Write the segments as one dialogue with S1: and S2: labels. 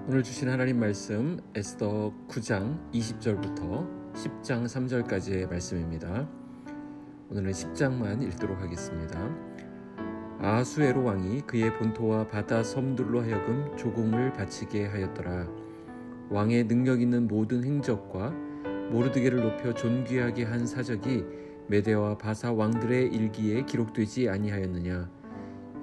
S1: 오늘 주신 하나님 말씀 에스더 9장 20절부터 10장 3절까지의 말씀입니다. 오늘은 10장만 읽도록 하겠습니다. 아하수에로 왕이 그의 본토와 바다 섬들로 하여금 조공을 바치게 하였더라. 왕의 능력 있는 모든 행적과 모르드게를 높여 존귀하게 한 사적이 메대와 바사 왕들의 일기에 기록되지 아니하였느냐.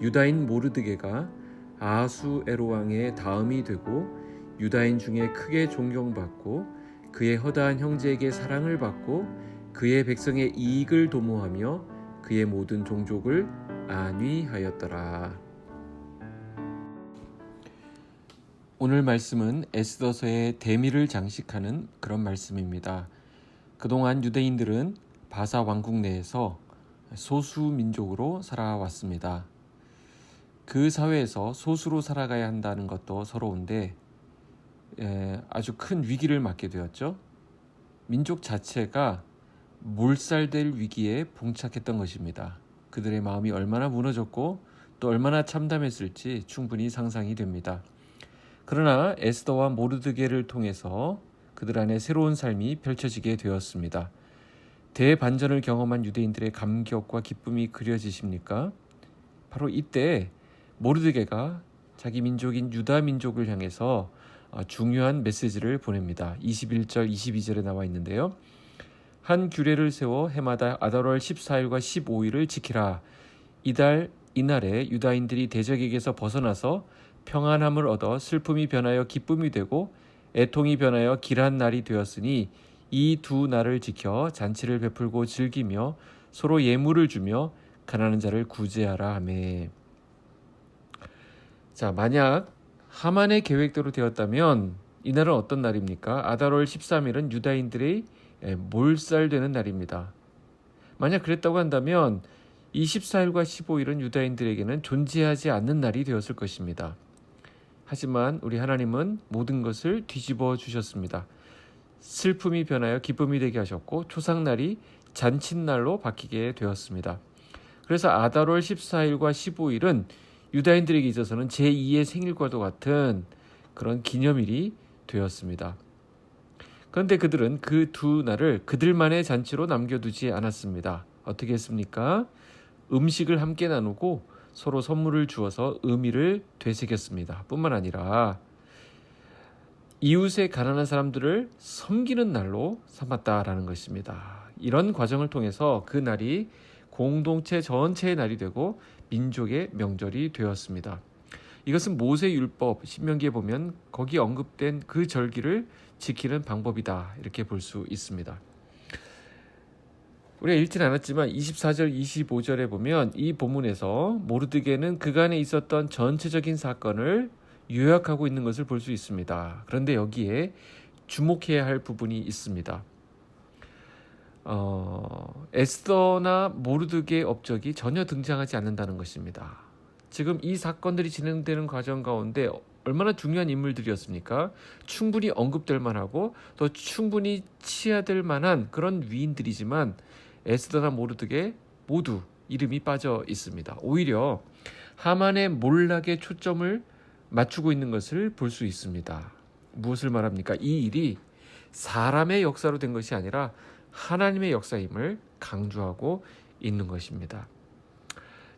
S1: 유다인 모르드게가 아하수에로 왕의 다음이 되고 유다인 중에 크게 존경받고 그의 허다한 형제에게 사랑을 받고 그의 백성의 이익을 도모하며 그의 모든 종족을 안위하였더라. 오늘 말씀은 에스더서의 대미를 장식하는 그런 말씀입니다. 그동안 유대인들은 바사 왕국 내에서 소수 민족으로 살아왔습니다. 그 사회에서 소수로 살아가야 한다는 것도 서러운데 아주 큰 위기를 맞게 되었죠. 민족 자체가 몰살될 위기에 봉착했던 것입니다. 그들의 마음이 얼마나 무너졌고 또 얼마나 참담했을지 충분히 상상이 됩니다. 그러나 에스더와 모르드게를 통해서 그들 안에 새로운 삶이 펼쳐지게 되었습니다. 대반전을 경험한 유대인들의 감격과 기쁨이 그려지십니까? 바로 이때 모르드게가 자기 민족인 유다 민족을 향해서 중요한 메시지를 보냅니다. 21절 22절에 나와 있는데요. 한 규례를 세워 해마다 아달월 14일과 15일을 지키라. 이날에 유다인들이 대적에게서 벗어나서 평안함을 얻어 슬픔이 변하여 기쁨이 되고 애통이 변하여 길한 날이 되었으니 이 두 날을 지켜 잔치를 베풀고 즐기며 서로 예물을 주며 가난한 자를 구제하라 하매. 자, 만약 하만의 계획대로 되었다면 이날은 어떤 날입니까? 아달월 13일은 유다인들의 몰살되는 날입니다. 만약 그랬다고 한다면 이 14일과 15일은 유다인들에게는 존재하지 않는 날이 되었을 것입니다. 하지만 우리 하나님은 모든 것을 뒤집어 주셨습니다. 슬픔이 변하여 기쁨이 되게 하셨고 초상날이 잔칫날로 바뀌게 되었습니다. 그래서 아달월 14일과 15일은 유다인들에게 있어서는 제2의 생일과도 같은 그런 기념일이 되었습니다. 그런데 그들은 그 두 날을 그들만의 잔치로 남겨두지 않았습니다. 어떻게 했습니까? 음식을 함께 나누고 서로 선물을 주어서 의미를 되새겼습니다. 뿐만 아니라 이웃의 가난한 사람들을 섬기는 날로 삼았다라는 것입니다. 이런 과정을 통해서 그 날이 공동체 전체의 날이 되고 민족의 명절이 되었습니다. 이것은 모세율법 신명기에 보면 거기 언급된 그 절기를 지키는 방법이다 이렇게 볼 수 있습니다. 우리가 읽지는 않았지만 24절 25절에 보면 이 본문에서 모르드게는 그간에 있었던 전체적인 사건을 요약하고 있는 것을 볼 수 있습니다. 그런데 여기에 주목해야 할 부분이 있습니다. 에스더나 모르드게의 업적이 전혀 등장하지 않는다는 것입니다. 지금 이 사건들이 진행되는 과정 가운데 얼마나 중요한 인물들이었습니까? 충분히 언급될 만하고 또 충분히 치하될 만한 그런 위인들이지만 에스더나 모르드게 모두 이름이 빠져 있습니다. 오히려 하만의 몰락에 초점을 맞추고 있는 것을 볼 수 있습니다. 무엇을 말합니까? 이 일이 사람의 역사로 된 것이 아니라 하나님의 역사임을 강조하고 있는 것입니다.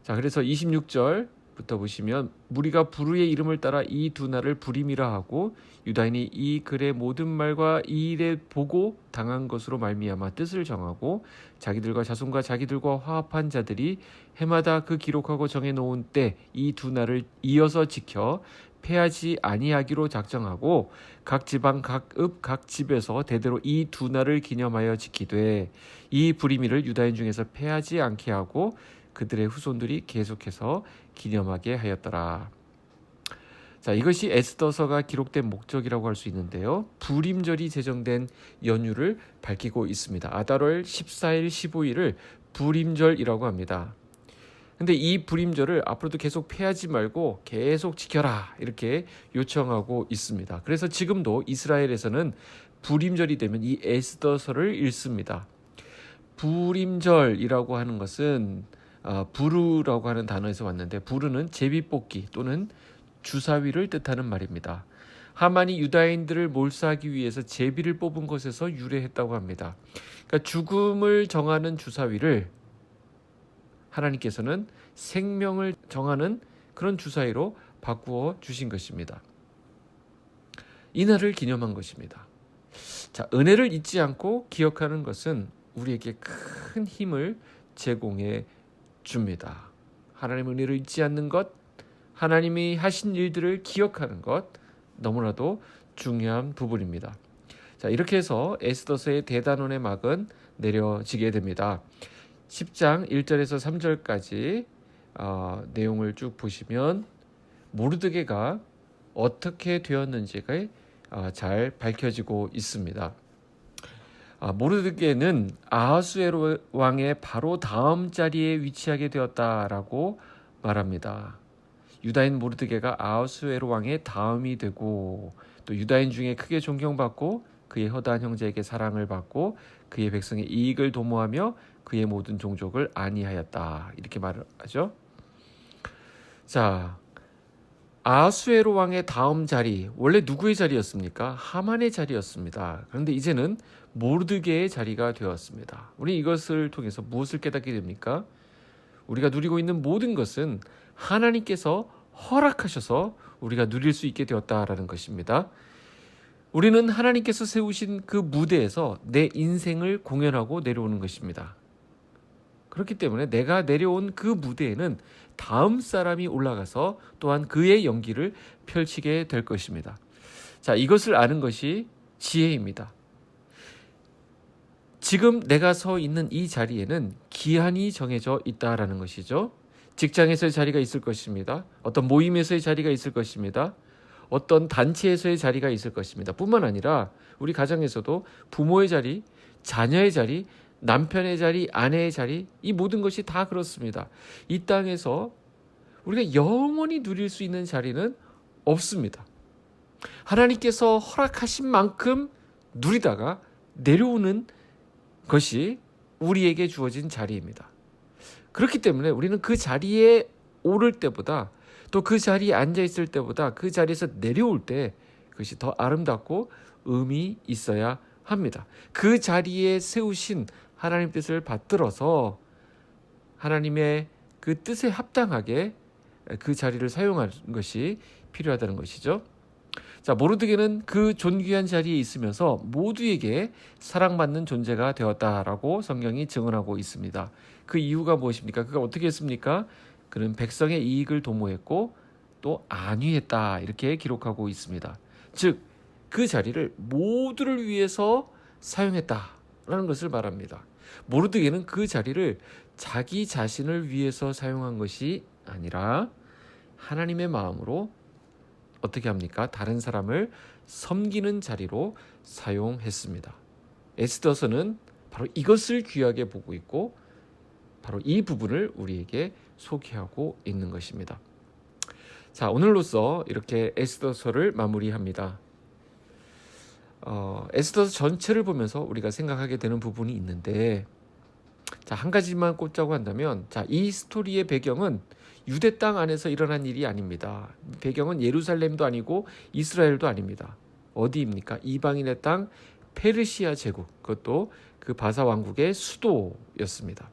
S1: 자, 그래서 26절부터 보시면 무리가 부르의 이름을 따라 이 두 날을 부림이라 하고 유다인이 이 글의 모든 말과 이 일에 보고 당한 것으로 말미암아 뜻을 정하고 자기들과 자손과 자기들과 화합한 자들이 해마다 그 기록하고 정해놓은 때 이 두 날을 이어서 지켜 패하지 아니하기로 작정하고 각 지방 각 읍 각 집에서 대대로 이 두 날을 기념하여 지키되 이 불임일을 유다인 중에서 패하지 않게 하고 그들의 후손들이 계속해서 기념하게 하였더라. 자, 이것이 에스더서가 기록된 목적이라고 할 수 있는데요. 불임절이 제정된 연휴를 밝히고 있습니다. 아달월 14일 15일을 불임절이라고 합니다. 근데 이 불임절을 앞으로도 계속 패하지 말고 계속 지켜라 이렇게 요청하고 있습니다. 그래서 지금도 이스라엘에서는 불임절이 되면 이 에스더서를 읽습니다. 불임절이라고 하는 것은 부르라고 하는 단어에서 왔는데 부르는 제비뽑기 또는 주사위를 뜻하는 말입니다. 하만이 유다인들을 몰수하기 위해서 제비를 뽑은 것에서 유래했다고 합니다. 그러니까 죽음을 정하는 주사위를 하나님께서는 생명을 정하는 그런 주사위로 바꾸어 주신 것입니다. 이날을 기념한 것입니다. 자, 은혜를 잊지 않고 기억하는 것은 우리에게 큰 힘을 제공해 줍니다. 하나님의 은혜를 잊지 않는 것, 하나님이 하신 일들을 기억하는 것, 너무나도 중요한 부분입니다. 자, 이렇게 해서 에스더서의 대단원의 막은 내려지게 됩니다. 10장 1절에서 3절까지 내용을 쭉 보시면 모르드게가 어떻게 되었는지가 잘 밝혀지고 있습니다. 모르드게는 아하수에로 왕의 바로 다음 자리에 위치하게 되었다라고 말합니다. 유다인 모르드게가 아하수에로 왕의 다음이 되고 또 유다인 중에 크게 존경받고 그의 허다한 형제에게 사랑을 받고 그의 백성의 이익을 도모하며 그의 모든 종족을 안위하였다, 이렇게 말을 하죠. 자, 아하수에로 왕의 다음 자리, 원래 누구의 자리였습니까? 하만의 자리였습니다. 그런데 이제는 모르드게의 자리가 되었습니다. 우리 이것을 통해서 무엇을 깨닫게 됩니까? 우리가 누리고 있는 모든 것은 하나님께서 허락하셔서 우리가 누릴 수 있게 되었다라는 것입니다. 우리는 하나님께서 세우신 그 무대에서 내 인생을 공연하고 내려오는 것입니다. 그렇기 때문에 내가 내려온 그 무대에는 다음 사람이 올라가서 또한 그의 연기를 펼치게 될 것입니다. 자, 이것을 아는 것이 지혜입니다. 지금 내가 서 있는 이 자리에는 기한이 정해져 있다라는 것이죠. 직장에서의 자리가 있을 것입니다. 어떤 모임에서의 자리가 있을 것입니다. 어떤 단체에서의 자리가 있을 것입니다. 뿐만 아니라 우리 가정에서도 부모의 자리, 자녀의 자리, 남편의 자리, 아내의 자리, 이 모든 것이 다 그렇습니다. 이 땅에서 우리가 영원히 누릴 수 있는 자리는 없습니다. 하나님께서 허락하신 만큼 누리다가 내려오는 것이 우리에게 주어진 자리입니다. 그렇기 때문에 우리는 그 자리에 오를 때보다 또 그 자리에 앉아 있을 때보다 그 자리에서 내려올 때 그것이 더 아름답고 의미 있어야 합니다. 그 자리에 세우신 하나님 뜻을 받들어서 하나님의 그 뜻에 합당하게 그 자리를 사용하는 것이 필요하다는 것이죠. 자, 모르드게는 그 존귀한 자리에 있으면서 모두에게 사랑받는 존재가 되었다라고 성경이 증언하고 있습니다. 그 이유가 무엇입니까? 그가 어떻게 했습니까? 그는 백성의 이익을 도모했고 또 안위했다, 이렇게 기록하고 있습니다. 즉, 그 자리를 모두를 위해서 사용했다라는 것을 말합니다. 모르드게는 그 자리를 자기 자신을 위해서 사용한 것이 아니라 하나님의 마음으로 어떻게 합니까? 다른 사람을 섬기는 자리로 사용했습니다. 에스더서는 바로 이것을 귀하게 보고 있고 바로 이 부분을 우리에게 소개하고 있는 것입니다. 자, 오늘로써 이렇게 에스더서를 마무리합니다. 에스더서 전체를 보면서 우리가 생각하게 되는 부분이 있는데, 자, 한 가지만 꼽자고 한다면, 자, 이 스토리의 배경은 유대 땅 안에서 일어난 일이 아닙니다. 배경은 예루살렘도 아니고 이스라엘도 아닙니다. 어디입니까? 이방인의 땅 페르시아 제국, 그것도 그 바사 왕국의 수도였습니다.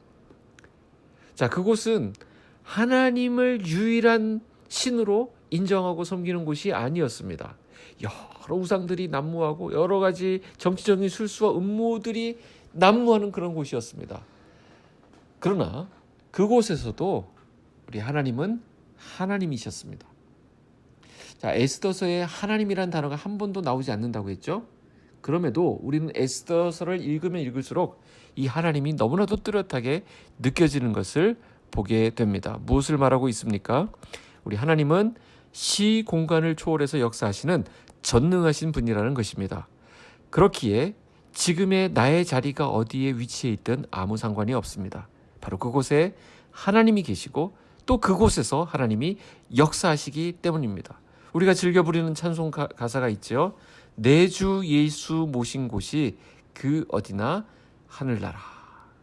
S1: 자, 그곳은 하나님을 유일한 신으로 인정하고 섬기는 곳이 아니었습니다. 여러 우상들이 난무하고 여러 가지 정치적인 술수와 음모들이 난무하는 그런 곳이었습니다. 그러나 그곳에서도 우리 하나님은 하나님이셨습니다. 자, 에스더서에 하나님이라는 단어가 한 번도 나오지 않는다고 했죠. 그럼에도 우리는 에스더서를 읽으면 읽을수록 이 하나님이 너무나도 뚜렷하게 느껴지는 것을 보게 됩니다. 무엇을 말하고 있습니까? 우리 하나님은 시 공간을 초월해서 역사하시는 전능하신 분이라는 것입니다. 그렇기에 지금의 나의 자리가 어디에 위치해 있든 아무 상관이 없습니다. 바로 그곳에 하나님이 계시고 또 그곳에서 하나님이 역사하시기 때문입니다. 우리가 즐겨 부르는 찬송 가사가 있죠. 내 주 예수 모신 곳이 그 어디나 하늘나라.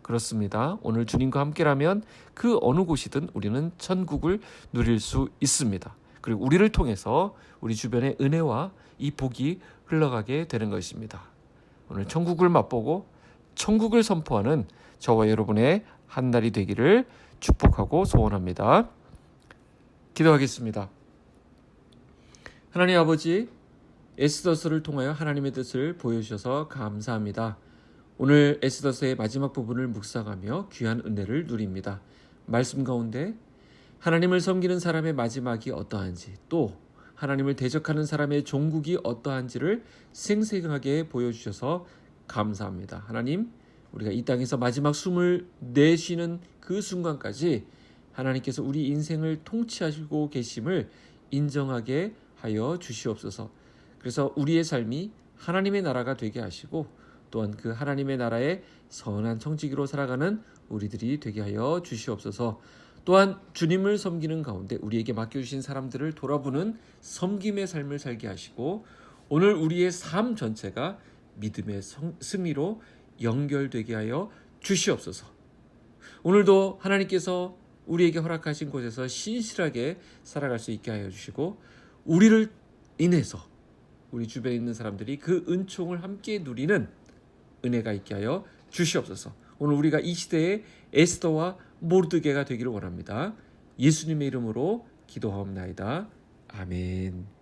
S1: 그렇습니다. 오늘 주님과 함께라면 그 어느 곳이든 우리는 천국을 누릴 수 있습니다. 그리고 우리를 통해서 우리 주변에 은혜와 이 복이 흘러가게 되는 것입니다. 오늘 천국을 맛보고 천국을 선포하는 저와 여러분의 한 날이 되기를 축복하고 소원합니다. 기도하겠습니다. 하나님 아버지, 에스더서를 통하여 하나님의 뜻을 보여주셔서 감사합니다. 오늘 에스더서의 마지막 부분을 묵상하며 귀한 은혜를 누립니다. 말씀 가운데 하나님을 섬기는 사람의 마지막이 어떠한지, 또 하나님을 대적하는 사람의 종국이 어떠한지를 생생하게 보여주셔서 감사합니다. 하나님, 우리가 이 땅에서 마지막 숨을 내쉬는 그 순간까지 하나님께서 우리 인생을 통치하시고 계심을 인정하게 하여 주시옵소서. 그래서 우리의 삶이 하나님의 나라가 되게 하시고 또한 그 하나님의 나라의 선한 청지기로 살아가는 우리들이 되게 하여 주시옵소서. 또한 주님을 섬기는 가운데 우리에게 맡겨주신 사람들을 돌아보는 섬김의 삶을 살게 하시고 오늘 우리의 삶 전체가 믿음의 승리로 연결되게 하여 주시옵소서. 오늘도 하나님께서 우리에게 허락하신 곳에서 신실하게 살아갈 수 있게 하여 주시고 우리를 인해서 우리 주변에 있는 사람들이 그 은총을 함께 누리는 은혜가 있게 하여 주시옵소서. 오늘 우리가 이 시대의 에스더와 모르드게가 되기를 원합니다. 예수님의 이름으로 기도하옵나이다. 아멘.